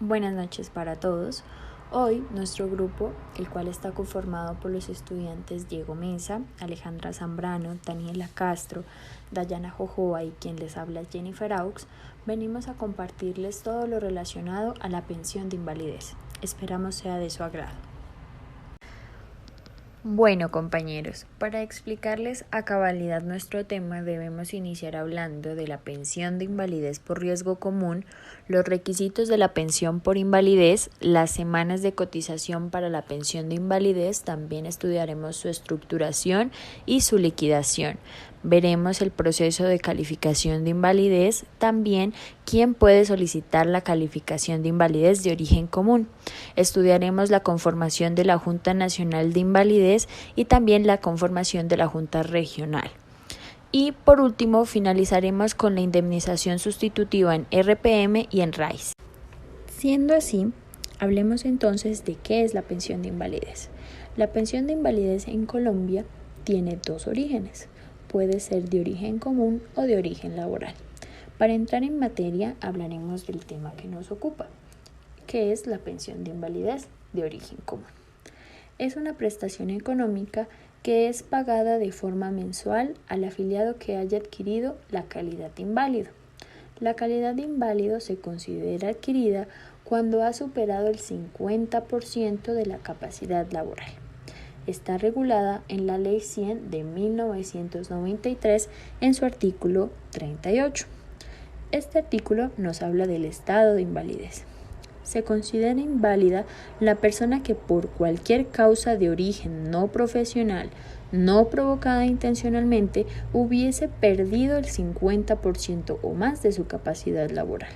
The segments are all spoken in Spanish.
Buenas noches para todos. Hoy nuestro grupo, el cual está conformado por los estudiantes Diego Mesa, Alejandra Zambrano, Daniela Castro, Dayana Jojoa y quien les habla Jennifer Aux, venimos a compartirles todo lo relacionado a la pensión de invalidez. Esperamos sea de su agrado. Bueno, compañeros, para explicarles a cabalidad nuestro tema debemos iniciar hablando de la pensión de invalidez por riesgo común, los requisitos de la pensión por invalidez, las semanas de cotización para la pensión de invalidez, también estudiaremos su estructuración y su liquidación. Veremos el proceso de calificación de invalidez, también quién puede solicitar la calificación de invalidez de origen común. Estudiaremos la conformación de la Junta Nacional de Invalidez y también la conformación de la Junta Regional. Y por último, finalizaremos con la indemnización sustitutiva en RPM y en RAIS. Siendo así, hablemos entonces de qué es la pensión de invalidez. La pensión de invalidez en Colombia tiene dos orígenes. Puede ser de origen común o de origen laboral. Para entrar en materia, hablaremos del tema que nos ocupa, que es la pensión de invalidez de origen común. Es una prestación económica que es pagada de forma mensual al afiliado que haya adquirido la calidad de inválido. La calidad de inválido se considera adquirida cuando ha superado el 50% de la capacidad laboral. Está regulada en la Ley 100 de 1993 en su artículo 38. Este artículo nos habla del estado de invalidez. Se considera inválida la persona que por cualquier causa de origen no profesional, no provocada intencionalmente, hubiese perdido el 50% o más de su capacidad laboral.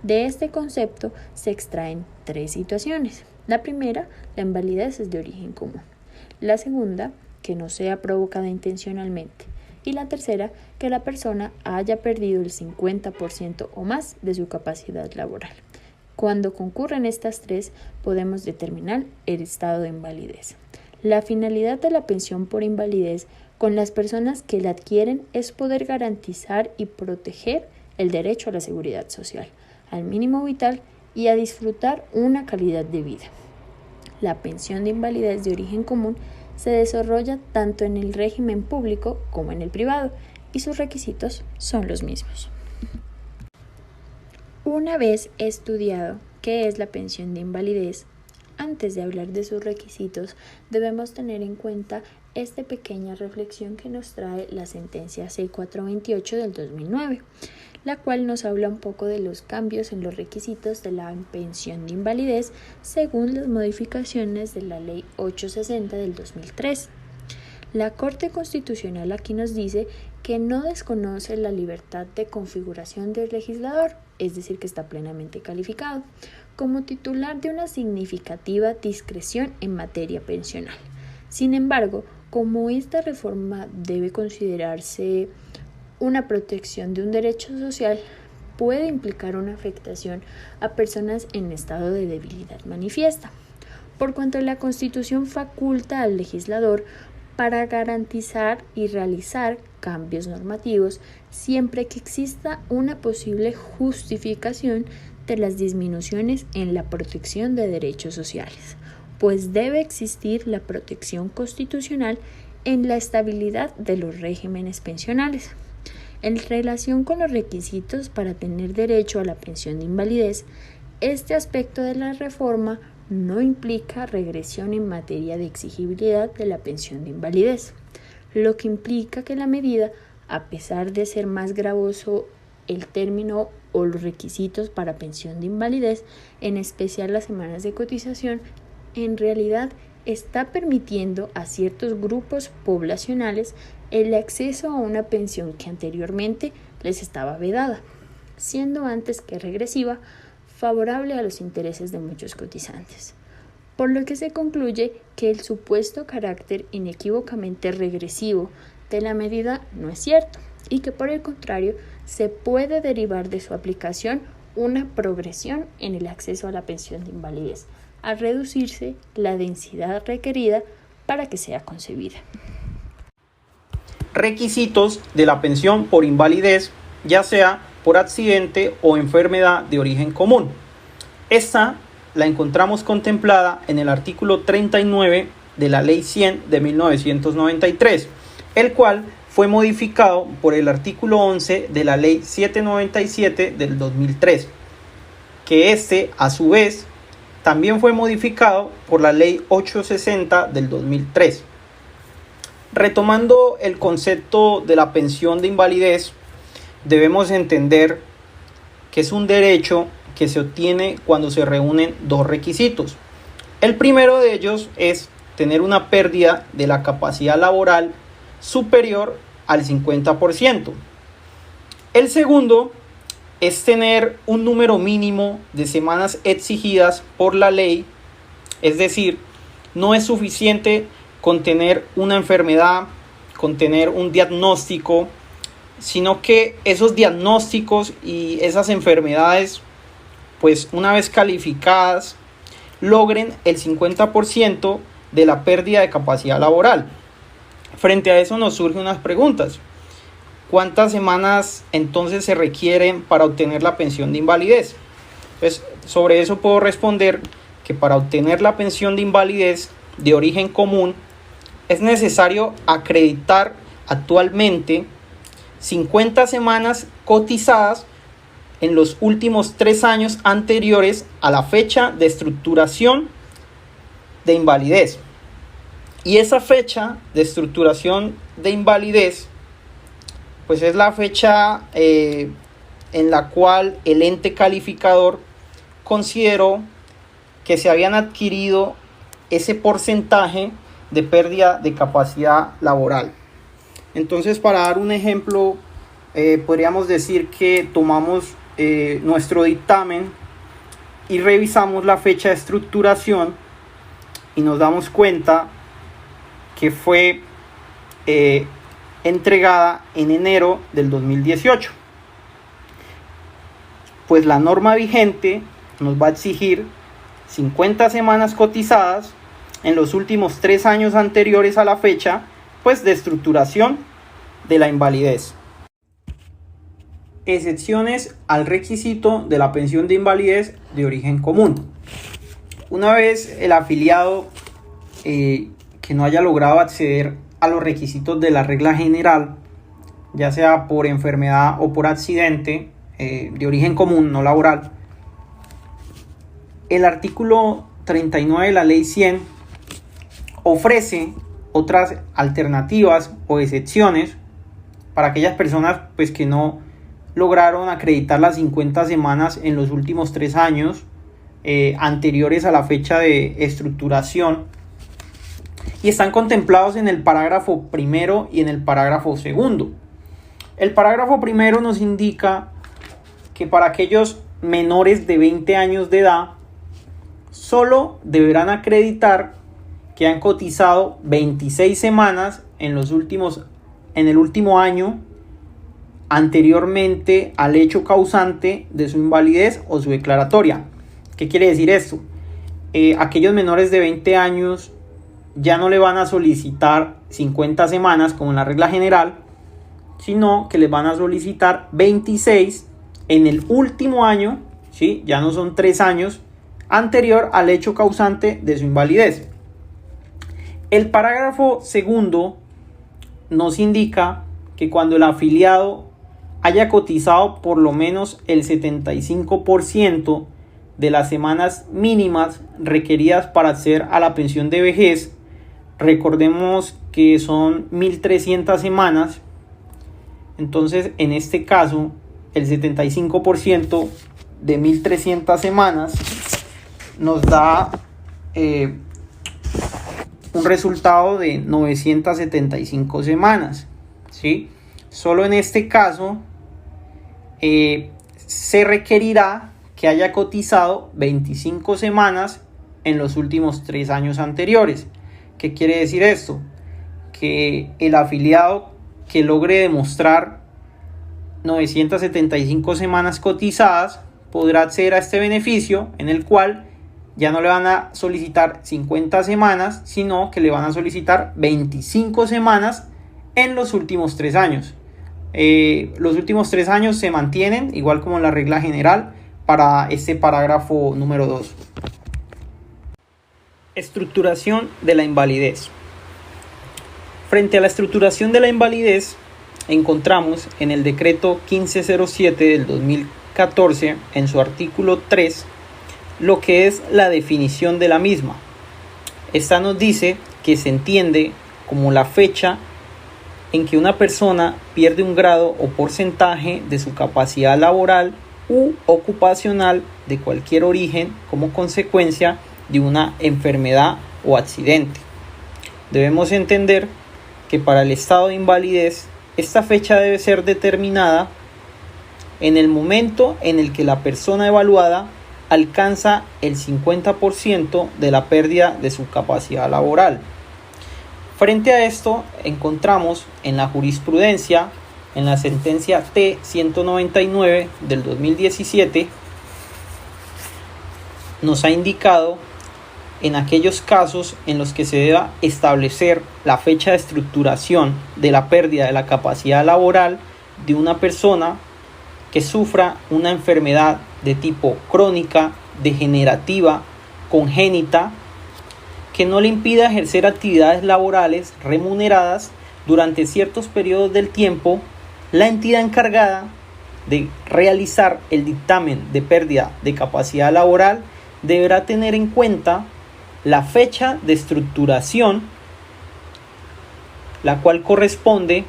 De este concepto se extraen tres situaciones. La primera, la invalidez es de origen común. La segunda, que no sea provocada intencionalmente. Y la tercera, que la persona haya perdido el 50% o más de su capacidad laboral. Cuando concurren estas tres, podemos determinar el estado de invalidez. La finalidad de la pensión por invalidez con las personas que la adquieren es poder garantizar y proteger el derecho a la seguridad social, al mínimo vital y a disfrutar una calidad de vida. La pensión de invalidez de origen común se desarrolla tanto en el régimen público como en el privado y sus requisitos son los mismos. Una vez estudiado qué es la pensión de invalidez, antes de hablar de sus requisitos, debemos tener en cuenta esta pequeña reflexión que nos trae la sentencia C428 del 2009, la cual nos habla un poco de los cambios en los requisitos de la pensión de invalidez según las modificaciones de la Ley 860 del 2003. La Corte Constitucional aquí nos dice que no desconoce la libertad de configuración del legislador, es decir, que está plenamente calificado, como titular de una significativa discreción en materia pensional. Sin embargo, como esta reforma debe considerarse una protección de un derecho social, puede implicar una afectación a personas en estado de debilidad manifiesta, por cuanto la Constitución faculta al legislador para garantizar y realizar cambios normativos siempre que exista una posible justificación de las disminuciones en la protección de derechos sociales, pues debe existir la protección constitucional en la estabilidad de los regímenes pensionales. En relación con los requisitos para tener derecho a la pensión de invalidez, este aspecto de la reforma no implica regresión en materia de exigibilidad de la pensión de invalidez, lo que implica que la medida, a pesar de ser más gravoso el término o los requisitos para pensión de invalidez, en especial las semanas de cotización, en realidad está permitiendo a ciertos grupos poblacionales el acceso a una pensión que anteriormente les estaba vedada, siendo antes que regresiva, favorable a los intereses de muchos cotizantes. Por lo que se concluye que el supuesto carácter inequívocamente regresivo de la medida no es cierto y que por el contrario se puede derivar de su aplicación una progresión en el acceso a la pensión de invalidez, al reducirse la densidad requerida para que sea concebida. Requisitos de la pensión por invalidez, ya sea por accidente o enfermedad de origen común. Esta la encontramos contemplada en el artículo 39 de la Ley 100 de 1993, el cual fue modificado por el artículo 11 de la Ley 797 del 2003, que a su vez también fue modificado por la Ley 860 del 2003. Retomando el concepto de la pensión de invalidez, debemos entender que es un derecho que se obtiene cuando se reúnen dos requisitos. El primero de ellos es tener una pérdida de la capacidad laboral superior al 50%. El segundo es tener un número mínimo de semanas exigidas por la ley, es decir, no es suficiente con tener una enfermedad, con tener un diagnóstico, sino que esos diagnósticos y esas enfermedades, pues una vez calificadas, logren el 50% de la pérdida de capacidad laboral. Frente a eso nos surgen unas preguntas. ¿Cuántas semanas entonces se requieren para obtener la pensión de invalidez? Pues sobre eso puedo responder que para obtener la pensión de invalidez de origen común es necesario acreditar actualmente 50 semanas cotizadas en los últimos 3 años anteriores a la fecha de estructuración de invalidez. Y esa fecha de estructuración de invalidez pues es la fecha en la cual el ente calificador consideró que se habían adquirido ese porcentaje de pérdida de capacidad laboral. Entonces, para dar un ejemplo, podríamos decir que tomamos nuestro dictamen y revisamos la fecha de estructuración y nos damos cuenta que fue entregada en enero del 2018. Pues la norma vigente nos va a exigir 50 semanas cotizadas en los últimos 3 años anteriores a la fecha pues de estructuración de la invalidez. Excepciones al requisito de la pensión de invalidez de origen común. Una vez el afiliado que no haya logrado acceder a los requisitos de la regla general, ya sea por enfermedad o por accidente de origen común, no laboral, el artículo 39 de la Ley 100 ofrece otras alternativas o excepciones para aquellas personas pues, que no lograron acreditar las 50 semanas en los últimos 3 años anteriores a la fecha de estructuración, y están contemplados en el parágrafo primero y en el parágrafo segundo. El parágrafo primero nos indica que para aquellos menores de 20 años de edad solo deberán acreditar que han cotizado 26 semanas en el último año anteriormente al hecho causante de su invalidez o su declaratoria. ¿Qué quiere decir esto? Aquellos menores de 20 años ya no le van a solicitar 50 semanas como en la regla general, sino que les van a solicitar 26 en el último año, ¿sí? Ya no son 3 años anterior al hecho causante de su invalidez. El parágrafo segundo nos indica que cuando el afiliado haya cotizado por lo menos el 75% de las semanas mínimas requeridas para acceder a la pensión de vejez, recordemos que son 1.300 semanas, entonces en este caso el 75% de 1.300 semanas nos da un resultado de 975 semanas, ¿sí? Solo en este caso se requerirá que haya cotizado 25 semanas en los últimos 3 años anteriores. ¿Qué quiere decir esto? Que el afiliado que logre demostrar 975 semanas cotizadas podrá acceder a este beneficio, en el cual ya no le van a solicitar 50 semanas, sino que le van a solicitar 25 semanas en los últimos 3 años. Los últimos 3 años se mantienen, igual como en la regla general, para este parágrafo número 2. Estructuración de la invalidez. Frente a la estructuración de la invalidez, encontramos en el decreto 1507 del 2014, en su artículo 3, lo que es la definición de la misma. Esta nos dice que se entiende como la fecha en que una persona pierde un grado o porcentaje de su capacidad laboral u ocupacional de cualquier origen como consecuencia de una enfermedad o accidente. Debemos entender que para el estado de invalidez, esta fecha debe ser determinada en el momento en el que la persona evaluada alcanza el 50% de la pérdida de su capacidad laboral. Frente a esto, encontramos en la jurisprudencia, en la sentencia T-199 del 2017, nos ha indicado en aquellos casos en los que se deba establecer la fecha de estructuración de la pérdida de la capacidad laboral de una persona que sufra una enfermedad de tipo crónica, degenerativa, congénita, que no le impida ejercer actividades laborales remuneradas durante ciertos periodos del tiempo. La entidad encargada de realizar el dictamen de pérdida de capacidad laboral deberá tener en cuenta la fecha de estructuración, la cual corresponde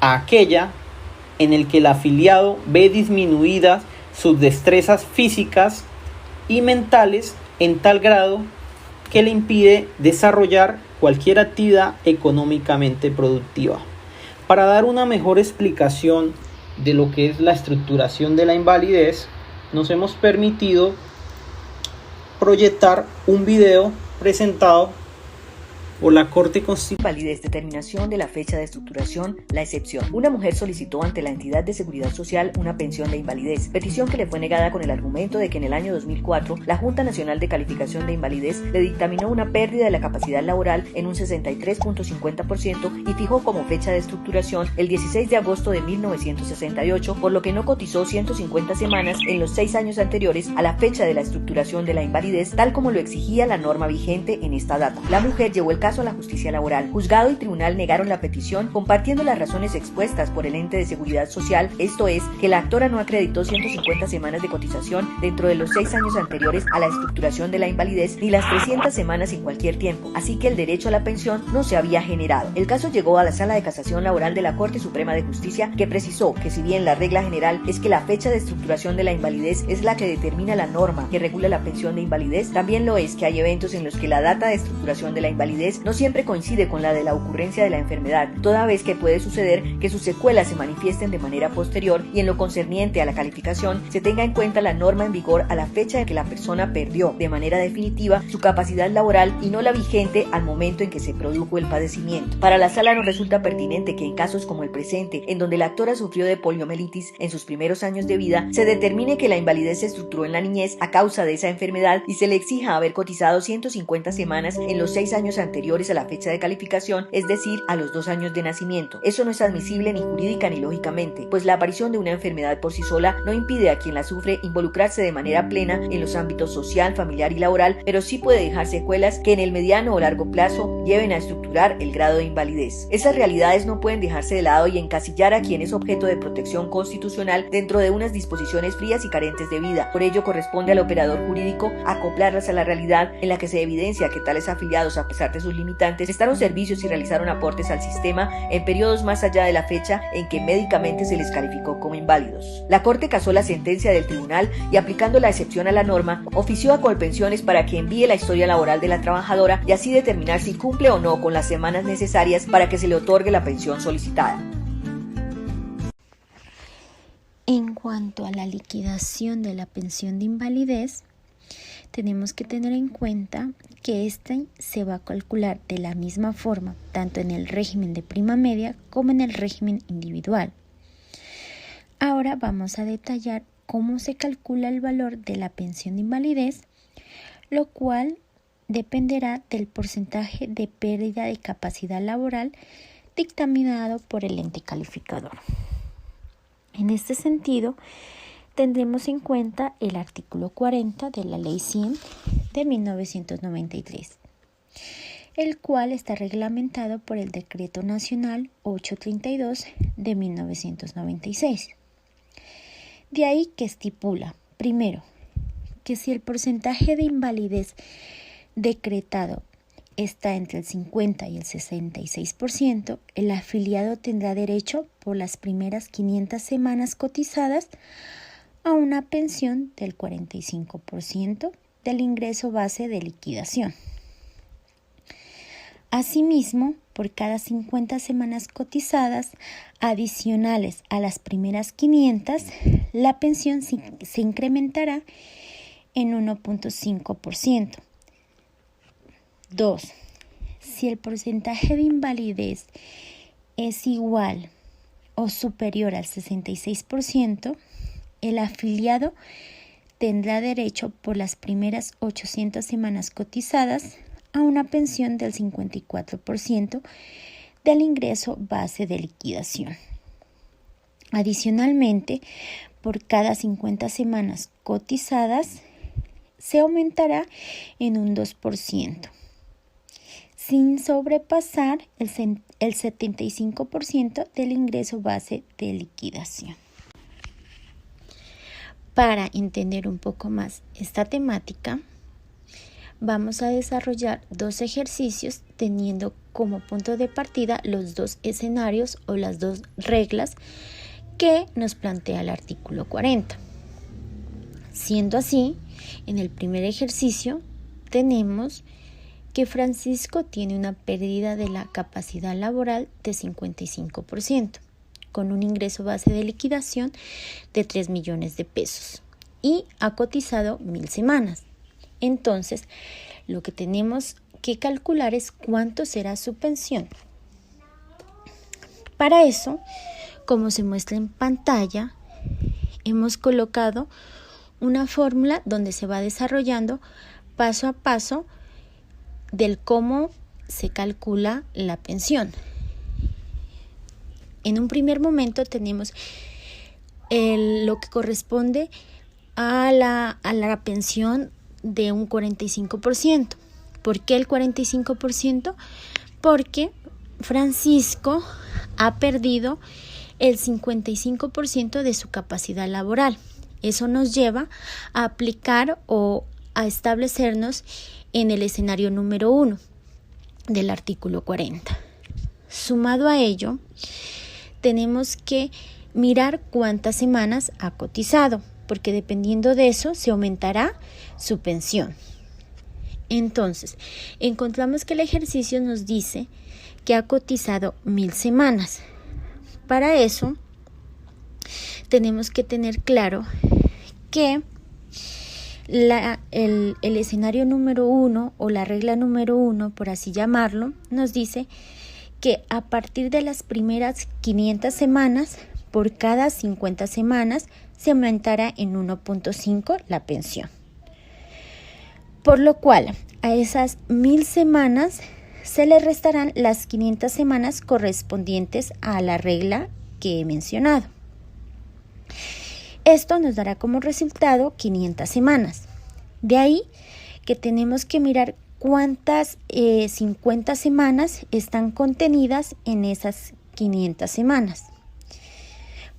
a aquella en el que el afiliado ve disminuidas sus destrezas físicas y mentales en tal grado que le impide desarrollar cualquier actividad económicamente productiva. Para dar una mejor explicación de lo que es la estructuración de la invalidez, nos hemos permitido proyectar un video presentado por la Corte Constitucional. Invalidez, determinación de la fecha de estructuración, la excepción. Una mujer solicitó ante la entidad de seguridad social una pensión de invalidez, petición que le fue negada con el argumento de que en el año 2004 la Junta Nacional de Calificación de Invalidez le dictaminó una pérdida de la capacidad laboral en un 63.50% y fijó como fecha de estructuración el 16 de agosto de 1968, por lo que no cotizó 150 semanas en los 6 años anteriores a la fecha de la estructuración de la invalidez, tal como lo exigía la norma vigente en esta data. La mujer llevó el caso a la justicia laboral. Juzgado y tribunal negaron la petición, compartiendo las razones expuestas por el ente de seguridad social, esto es, que la actora no acreditó 150 semanas de cotización dentro de los 6 años anteriores a la estructuración de la invalidez, ni las 300 semanas en cualquier tiempo, así que el derecho a la pensión no se había generado. El caso llegó a la Sala de Casación Laboral de la Corte Suprema de Justicia, que precisó que si bien la regla general es que la fecha de estructuración de la invalidez es la que determina la norma que regula la pensión de invalidez, también lo es que hay eventos en los que la data de estructuración de la invalidez no siempre coincide con la de la ocurrencia de la enfermedad, toda vez que puede suceder que sus secuelas se manifiesten de manera posterior y en lo concerniente a la calificación se tenga en cuenta la norma en vigor a la fecha en que la persona perdió de manera definitiva su capacidad laboral y no la vigente al momento en que se produjo el padecimiento. Para la sala nos resulta pertinente que en casos como el presente, en donde la actora sufrió de poliomielitis en sus primeros años de vida, se determine que la invalidez se estructuró en la niñez a causa de esa enfermedad y se le exija haber cotizado 150 semanas en los 6 años anteriores a la fecha de calificación, es decir, a los 2 años de nacimiento. Eso no es admisible ni jurídica ni lógicamente, pues la aparición de una enfermedad por sí sola no impide a quien la sufre involucrarse de manera plena en los ámbitos social, familiar y laboral, pero sí puede dejar secuelas que en el mediano o largo plazo lleven a estructurar el grado de invalidez. Esas realidades no pueden dejarse de lado y encasillar a quien es objeto de protección constitucional dentro de unas disposiciones frías y carentes de vida. Por ello corresponde al operador jurídico acoplarlas a la realidad en la que se evidencia que tales afiliados, a pesar de sus limitantes, prestaron servicios y realizaron aportes al sistema en periodos más allá de la fecha en que médicamente se les calificó como inválidos. La Corte casó la sentencia del tribunal y, aplicando la excepción a la norma, ofició a Colpensiones para que envíe la historia laboral de la trabajadora y así determinar si cumple o no con las semanas necesarias para que se le otorgue la pensión solicitada. En cuanto a la liquidación de la pensión de invalidez, tenemos que tener en cuenta que este se va a calcular de la misma forma, tanto en el régimen de prima media como en el régimen individual. Ahora vamos a detallar cómo se calcula el valor de la pensión de invalidez, lo cual dependerá del porcentaje de pérdida de capacidad laboral dictaminado por el ente calificador. En este sentido, tendremos en cuenta el artículo 40 de la Ley 100 de 1993, el cual está reglamentado por el Decreto Nacional 832 de 1996. De ahí que estipula, primero, que si el porcentaje de invalidez decretado está entre el 50 y el 66%, el afiliado tendrá derecho por las primeras 500 semanas cotizadas a una pensión del 45% del ingreso base de liquidación. Asimismo, por cada 50 semanas cotizadas adicionales a las primeras 500, la pensión se incrementará en 1.5%. 2. Si el porcentaje de invalidez es igual o superior al 66%, el afiliado tendrá derecho por las primeras 800 semanas cotizadas a una pensión del 54% del ingreso base de liquidación. Adicionalmente, por cada 50 semanas cotizadas, se aumentará en un 2%, sin sobrepasar el 75% del ingreso base de liquidación. Para entender un poco más esta temática, vamos a desarrollar dos ejercicios teniendo como punto de partida los dos escenarios o las dos reglas que nos plantea el artículo 40. Siendo así, en el primer ejercicio tenemos que Francisco tiene una pérdida de la capacidad laboral de 55%, con un ingreso base de liquidación de 3 millones de pesos y ha cotizado 1000 semanas. Entonces, lo que tenemos que calcular es cuánto será su pensión. Para eso, como se muestra en pantalla, hemos colocado una fórmula donde se va desarrollando paso a paso del cómo se calcula la pensión. En un primer momento tenemos lo que corresponde a la pensión de un 45%. ¿Por qué el 45%? Porque Francisco ha perdido el 55% de su capacidad laboral. Eso nos lleva a aplicar o a establecernos en el escenario número 1 del artículo 40. Sumado a ello, tenemos que mirar cuántas semanas ha cotizado, porque dependiendo de eso se aumentará su pensión. Entonces, encontramos que el ejercicio nos dice que ha cotizado 1000 semanas. Para eso, tenemos que tener claro que el escenario número 1 o la regla número 1, por así llamarlo, nos dice que a partir de las primeras 500 semanas, por cada 50 semanas, se aumentará en 1.5 la pensión. Por lo cual, a esas 1000 semanas se le restarán las 500 semanas correspondientes a la regla que he mencionado. Esto nos dará como resultado 500 semanas. De ahí que tenemos que mirar cuántas 50 semanas están contenidas en esas 500 semanas.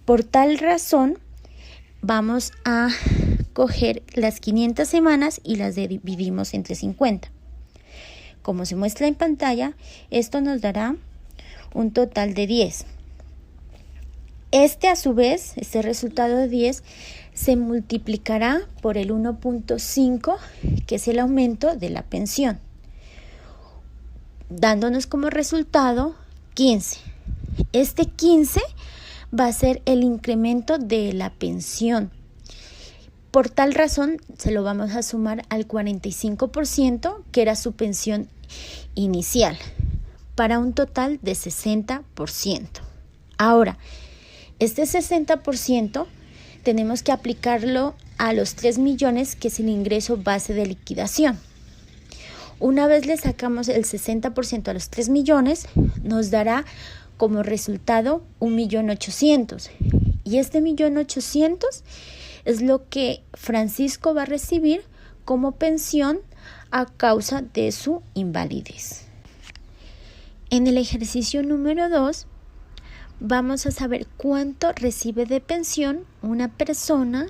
Por tal razón, vamos a coger las 500 semanas y las dividimos entre 50. Como se muestra en pantalla, esto nos dará un total de 10. A su vez, este resultado de 10 se multiplicará por el 1.5, que es el aumento de la pensión, dándonos como resultado 15. Este 15 va a ser el incremento de la pensión. Por tal razón, se lo vamos a sumar al 45%, que era su pensión inicial, para un total de 60%. Ahora, este 60% tenemos que aplicarlo a los 3 millones, que es el ingreso base de liquidación. Una vez le sacamos el 60% a los 3 millones, nos dará como resultado 1.800.000. Y este 1.800.000 es lo que Francisco va a recibir como pensión a causa de su invalidez. En el ejercicio número 2 vamos a saber cuánto recibe de pensión una persona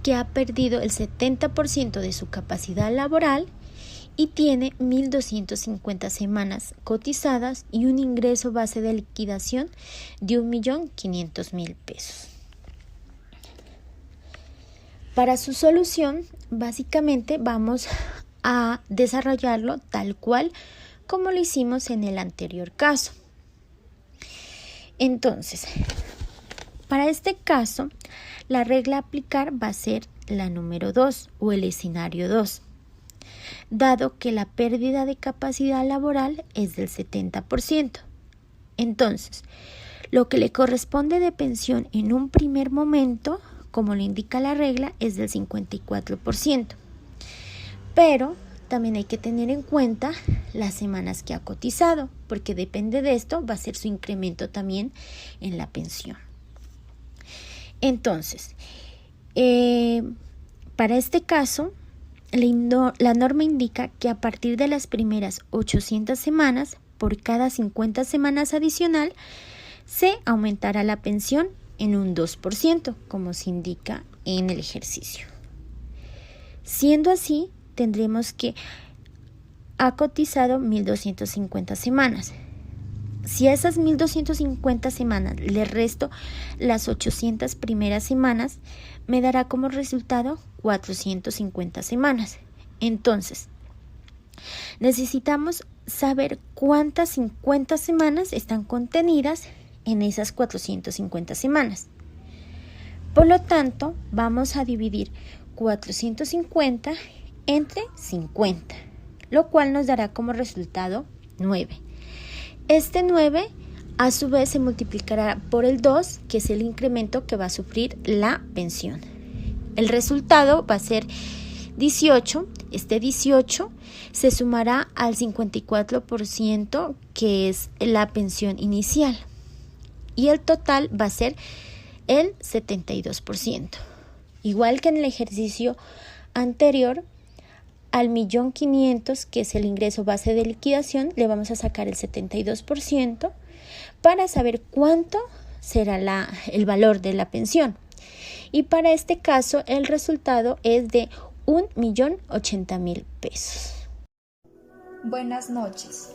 que ha perdido el 70% de su capacidad laboral y tiene 1.250 semanas cotizadas y un ingreso base de liquidación de 1.500.000 pesos. Para su solución, básicamente vamos a desarrollarlo tal cual como lo hicimos en el anterior caso. Entonces, para este caso, la regla a aplicar va a ser la número 2 o el escenario 2, dado que la pérdida de capacidad laboral es del 70%. Entonces, lo que le corresponde de pensión en un primer momento, como lo indica la regla, es del 54%. Pero también hay que tener en cuenta las semanas que ha cotizado, porque depende de esto va a ser su incremento también en la pensión. Entonces, para este caso, la norma indica que a partir de las primeras 800 semanas, por cada 50 semanas adicional, se aumentará la pensión en un 2%, como se indica en el ejercicio. Siendo así, tendremos que ha cotizado 1.250 semanas. Si a esas 1.250 semanas le resto las 800 primeras semanas, me dará como resultado 450 semanas. Entonces, necesitamos saber cuántas 50 semanas están contenidas en esas 450 semanas. Por lo tanto, vamos a dividir 450 entre 50, lo cual nos dará como resultado 9. Este 9 a su vez se multiplicará por el 2, que es el incremento que va a sufrir la pensión. El resultado va a ser 18. Este 18 se sumará al 54%, que es la pensión inicial, y el total va a ser el 72%. Igual que en el ejercicio anterior, al 1.500.000, que es el ingreso base de liquidación, le vamos a sacar el 72% para saber cuánto será el valor de la pensión. Y para este caso, el resultado es de 1.080.000 pesos. Buenas noches.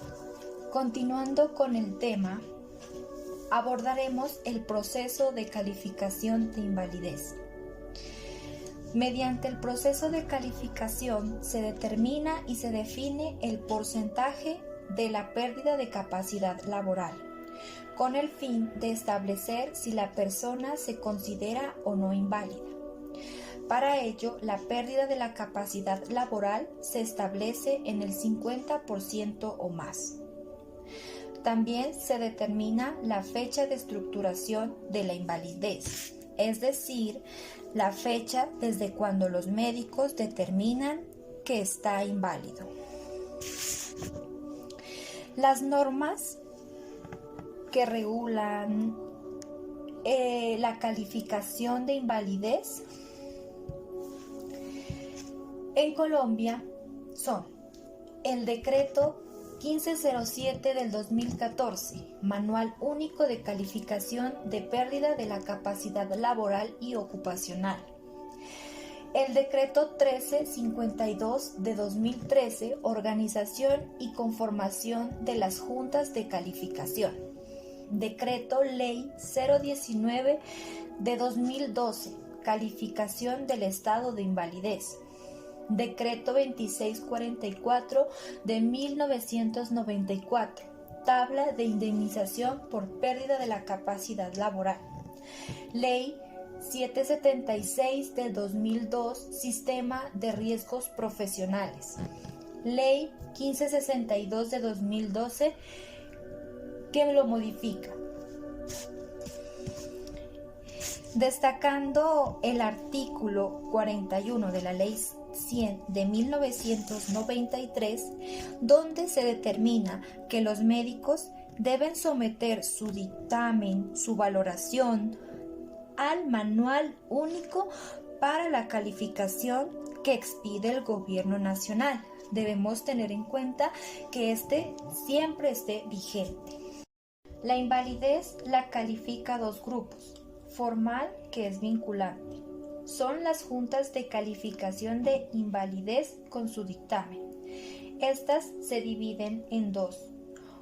Continuando con el tema, abordaremos el proceso de calificación de invalidez. Mediante el proceso de calificación se determina y se define el porcentaje de la pérdida de capacidad laboral, con el fin de establecer si la persona se considera o no inválida. Para ello, la pérdida de la capacidad laboral se establece en el 50% o más. También se determina la fecha de estructuración de la invalidez, es decir, la fecha desde cuando los médicos determinan que está inválido. Las normas que regulan la calificación de invalidez en Colombia son el decreto 1507 del 2014, Manual Único de Calificación de Pérdida de la Capacidad Laboral y Ocupacional. El decreto 1352 de 2013, Organización y conformación de las juntas de calificación. Decreto Ley 019 de 2012, Calificación del estado de invalidez. Decreto 2644 de 1994, Tabla de indemnización por pérdida de la capacidad laboral. Ley 776 del 2002, Sistema de riesgos profesionales. Ley 1562 de 2012, que lo modifica. Destacando el artículo 41 de la Ley 100 de 1993, donde se determina que los médicos deben someter su dictamen, su valoración al Manual Único para la calificación que expide el gobierno nacional. Debemos tener en cuenta que este siempre esté vigente. La invalidez la califica a dos grupos: formal, que es vinculante. Son las juntas de calificación de invalidez con su dictamen. Estas se dividen en dos: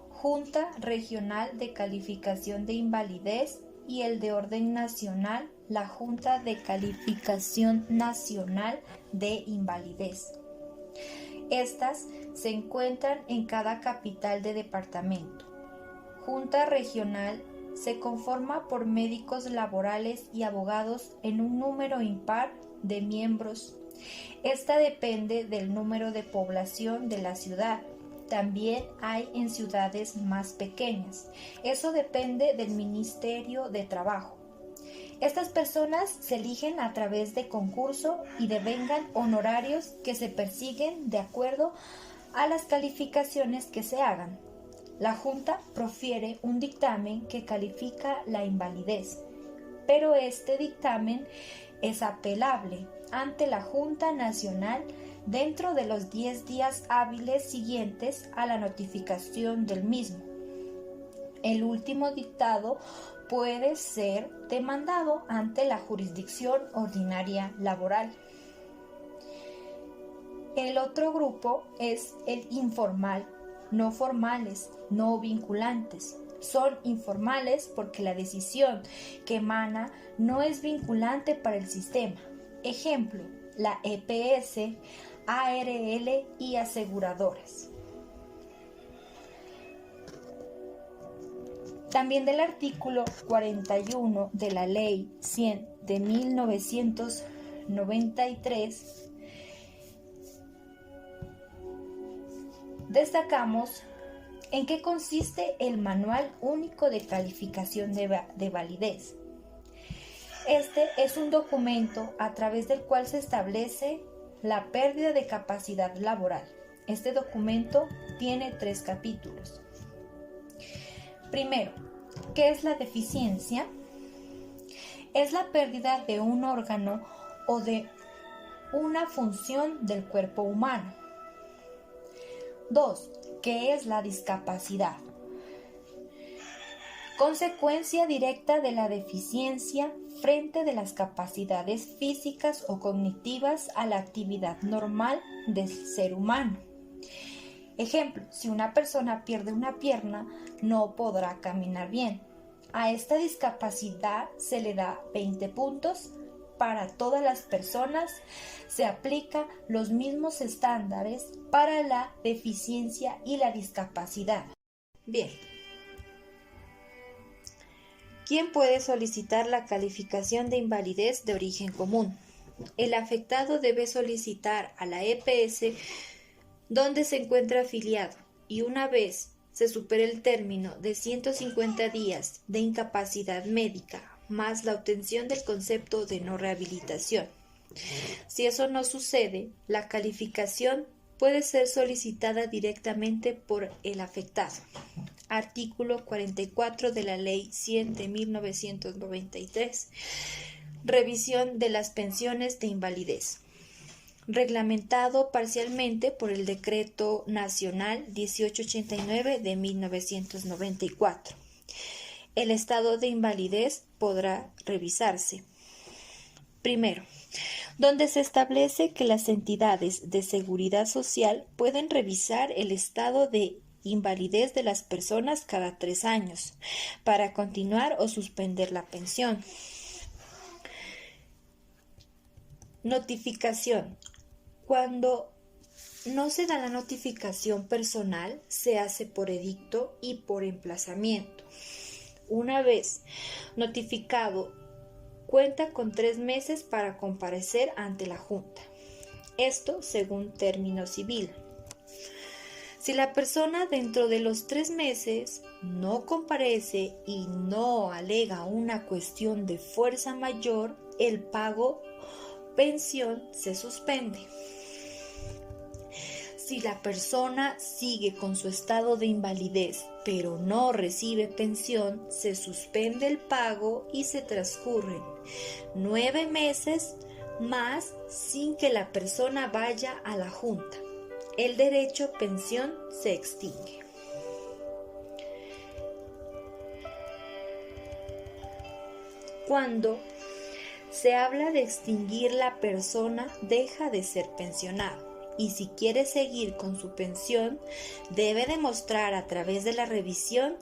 Junta Regional de Calificación de Invalidez y el de orden nacional, la Junta de Calificación Nacional de Invalidez. Estas se encuentran en cada capital de departamento. Junta Regional se conforma por médicos laborales y abogados en un número impar de miembros. Esta depende del número de población de la ciudad. También hay en ciudades más pequeñas. Eso depende del Ministerio de Trabajo. Estas personas se eligen a través de concurso y devengan honorarios que se persiguen de acuerdo a las calificaciones que se hagan. La Junta profiere un dictamen que califica la invalidez, pero este dictamen es apelable ante la Junta Nacional dentro de los 10 días hábiles siguientes a la notificación del mismo. El último dictado puede ser demandado ante la jurisdicción ordinaria laboral. El otro grupo es el informal, no formales, no vinculantes. Son informales porque la decisión que emana no es vinculante para el sistema. Ejemplo, la EPS, ARL y aseguradoras. También del artículo 41 de la Ley 100 de 1993 destacamos en qué consiste el Manual Único de Calificación de Validez. Este es un documento a través del cual se establece la pérdida de capacidad laboral. Este documento tiene 3 capítulos. Primero, ¿qué es la deficiencia? Es la pérdida de un órgano o de una función del cuerpo humano. 2. ¿Qué es la discapacidad? Consecuencia directa de la deficiencia frente de las capacidades físicas o cognitivas a la actividad normal del ser humano. Ejemplo, si una persona pierde una pierna, no podrá caminar bien. A esta discapacidad se le da 20 puntos. Para todas las personas se aplican los mismos estándares para la deficiencia y la discapacidad. Bien. ¿Quién puede solicitar la calificación de invalidez de origen común? El afectado debe solicitar a la EPS donde se encuentra afiliado y una vez se supere el término de 150 días de incapacidad médica más la obtención del concepto de no rehabilitación. Si eso no sucede, la calificación puede ser solicitada directamente por el afectado. Artículo 44 de la Ley 100 de 1993. Revisión de las pensiones de invalidez. Reglamentado parcialmente por el Decreto Nacional 1889 de 1994. El estado de invalidez podrá revisarse. Primero, donde se establece que las entidades de seguridad social pueden revisar el estado de invalidez de las personas cada 3 años para continuar o suspender la pensión. Notificación. Cuando no se da la notificación personal, se hace por edicto y por emplazamiento. Una vez notificado, cuenta con 3 meses para comparecer ante la Junta. Esto según término civil. Si la persona dentro de los 3 meses no comparece y no alega una cuestión de fuerza mayor, el pago pensión se suspende. Si la persona sigue con su estado de invalidez pero no recibe pensión, se suspende el pago y se transcurren 9 meses más sin que la persona vaya a la junta. El derecho a pensión se extingue. Cuando se habla de extinguir, la persona deja de ser pensionado y si quiere seguir con su pensión, debe demostrar a través de la revisión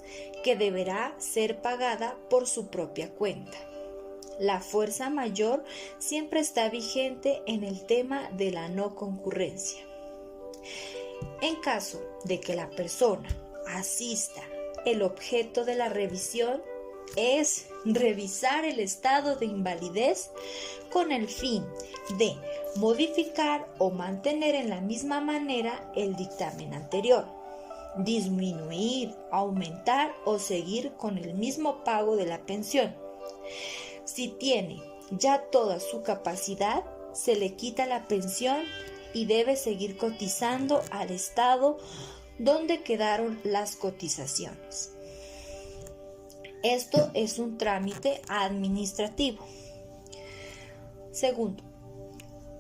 que deberá ser pagada por su propia cuenta. La fuerza mayor siempre está vigente en el tema de la no concurrencia. En caso de que la persona asista, el objeto de la revisión es revisar el estado de invalidez con el fin de modificar o mantener en la misma manera el dictamen anterior, disminuir, aumentar o seguir con el mismo pago de la pensión. Si tiene ya toda su capacidad, se le quita la pensión y debe seguir cotizando al estado donde quedaron las cotizaciones. Esto es un trámite administrativo. Segundo,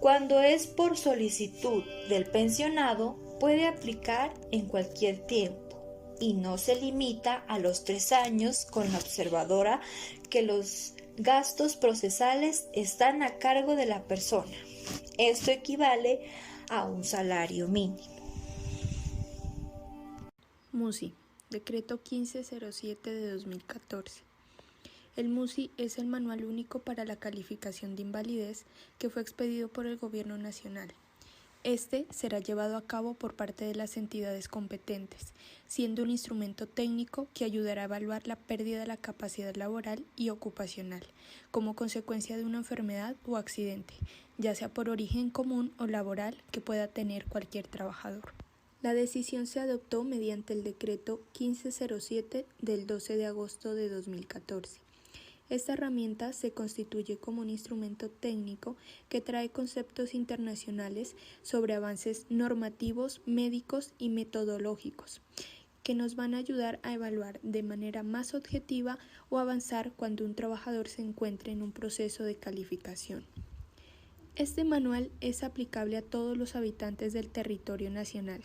cuando es por solicitud del pensionado, puede aplicar en cualquier tiempo y no se limita a los 3 años con la observadora que los gastos procesales están a cargo de la persona. Esto equivale a un salario mínimo. MUSI, Decreto 1507 de 2014. El MUSI es el Manual Único para la Calificación de Invalidez que fue expedido por el Gobierno Nacional. Este será llevado a cabo por parte de las entidades competentes, siendo un instrumento técnico que ayudará a evaluar la pérdida de la capacidad laboral y ocupacional como consecuencia de una enfermedad o accidente, ya sea por origen común o laboral que pueda tener cualquier trabajador. La decisión se adoptó mediante el Decreto 1507 del 12 de agosto de 2014. Esta herramienta se constituye como un instrumento técnico que trae conceptos internacionales sobre avances normativos, médicos y metodológicos, que nos van a ayudar a evaluar de manera más objetiva o avanzar cuando un trabajador se encuentre en un proceso de calificación. Este manual es aplicable a todos los habitantes del territorio nacional,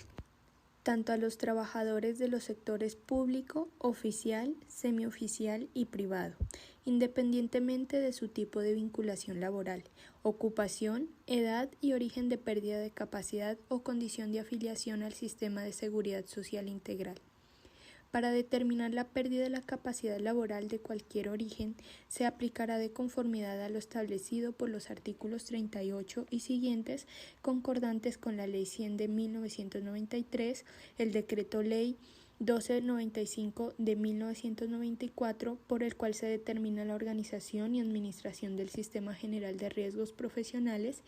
tanto a los trabajadores de los sectores público, oficial, semioficial y privado, independientemente de su tipo de vinculación laboral, ocupación, edad y origen de pérdida de capacidad o condición de afiliación al sistema de seguridad social integral. Para determinar la pérdida de la capacidad laboral de cualquier origen, se aplicará de conformidad a lo establecido por los artículos 38 y siguientes, concordantes con la Ley 100 de 1993, el Decreto Ley 1295 de 1994, por el cual se determina la organización y administración del Sistema General de Riesgos Profesionales,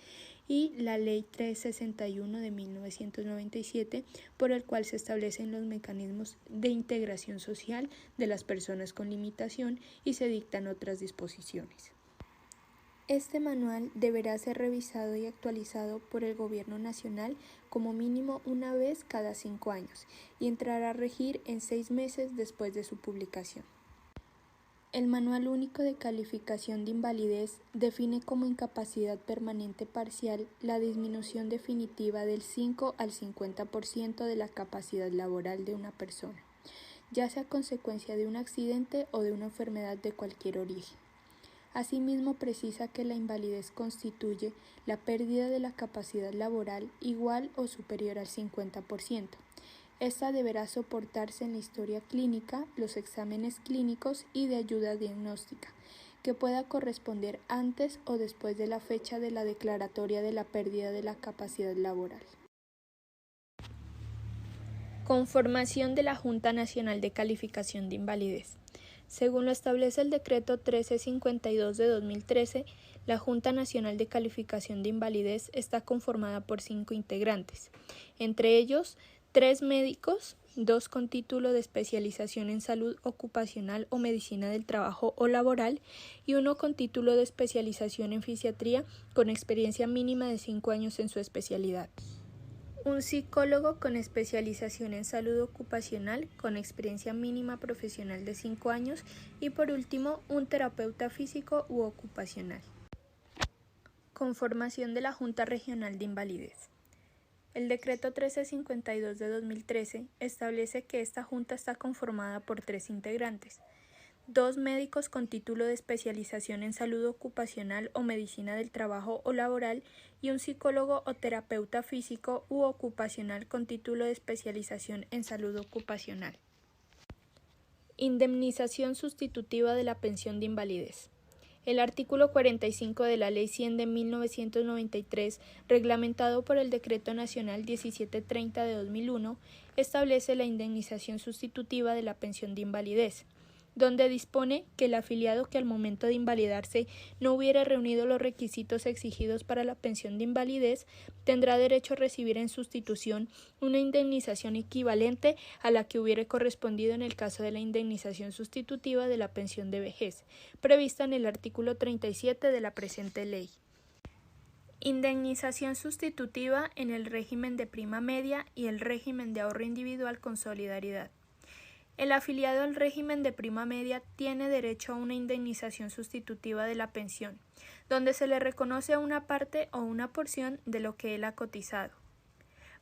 y la Ley 361 de 1997, por el cual se establecen los mecanismos de integración social de las personas con limitación y se dictan otras disposiciones. Este manual deberá ser revisado y actualizado por el Gobierno Nacional como mínimo una vez cada 5 años y entrará a regir en 6 meses después de su publicación. El Manual Único de Calificación de Invalidez define como incapacidad permanente parcial la disminución definitiva del 5 al 50% de la capacidad laboral de una persona, ya sea consecuencia de un accidente o de una enfermedad de cualquier origen. Asimismo, precisa que la invalidez constituye la pérdida de la capacidad laboral igual o superior al 50%. Esta deberá soportarse en la historia clínica, los exámenes clínicos y de ayuda diagnóstica, que pueda corresponder antes o después de la fecha de la declaratoria de la pérdida de la capacidad laboral. Conformación de la Junta Nacional de Calificación de Invalidez. Según lo establece el Decreto 1352 de 2013, la Junta Nacional de Calificación de Invalidez está conformada por 5 integrantes, entre ellos 3 médicos, 2 con título de especialización en salud ocupacional o medicina del trabajo o laboral y 1 con título de especialización en fisiatría con experiencia mínima de 5 años en su especialidad. Un psicólogo con especialización en salud ocupacional con experiencia mínima profesional de 5 años y por último un terapeuta físico u ocupacional. Conformación de la Junta Regional de Invalidez. El Decreto 1352 de 2013 establece que esta Junta está conformada por 3 integrantes: 2 médicos con título de especialización en salud ocupacional o medicina del trabajo o laboral y un psicólogo o terapeuta físico u ocupacional con título de especialización en salud ocupacional. Indemnización sustitutiva de la pensión de invalidez. El artículo 45 de la Ley 100 de 1993, reglamentado por el Decreto Nacional 1730 de 2001, establece la indemnización sustitutiva de la pensión de invalidez, donde dispone que el afiliado que al momento de invalidarse no hubiere reunido los requisitos exigidos para la pensión de invalidez tendrá derecho a recibir en sustitución una indemnización equivalente a la que hubiere correspondido en el caso de la indemnización sustitutiva de la pensión de vejez, prevista en el artículo 37 de la presente ley. Indemnización sustitutiva en el régimen de prima media y el régimen de ahorro individual con solidaridad. El afiliado al régimen de prima media tiene derecho a una indemnización sustitutiva de la pensión, donde se le reconoce una parte o una porción de lo que él ha cotizado.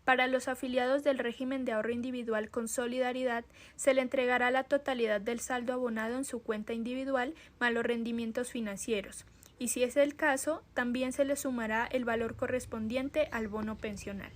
Para los afiliados del régimen de ahorro individual con solidaridad, se le entregará la totalidad del saldo abonado en su cuenta individual más los rendimientos financieros, y si es el caso, también se le sumará el valor correspondiente al bono pensional.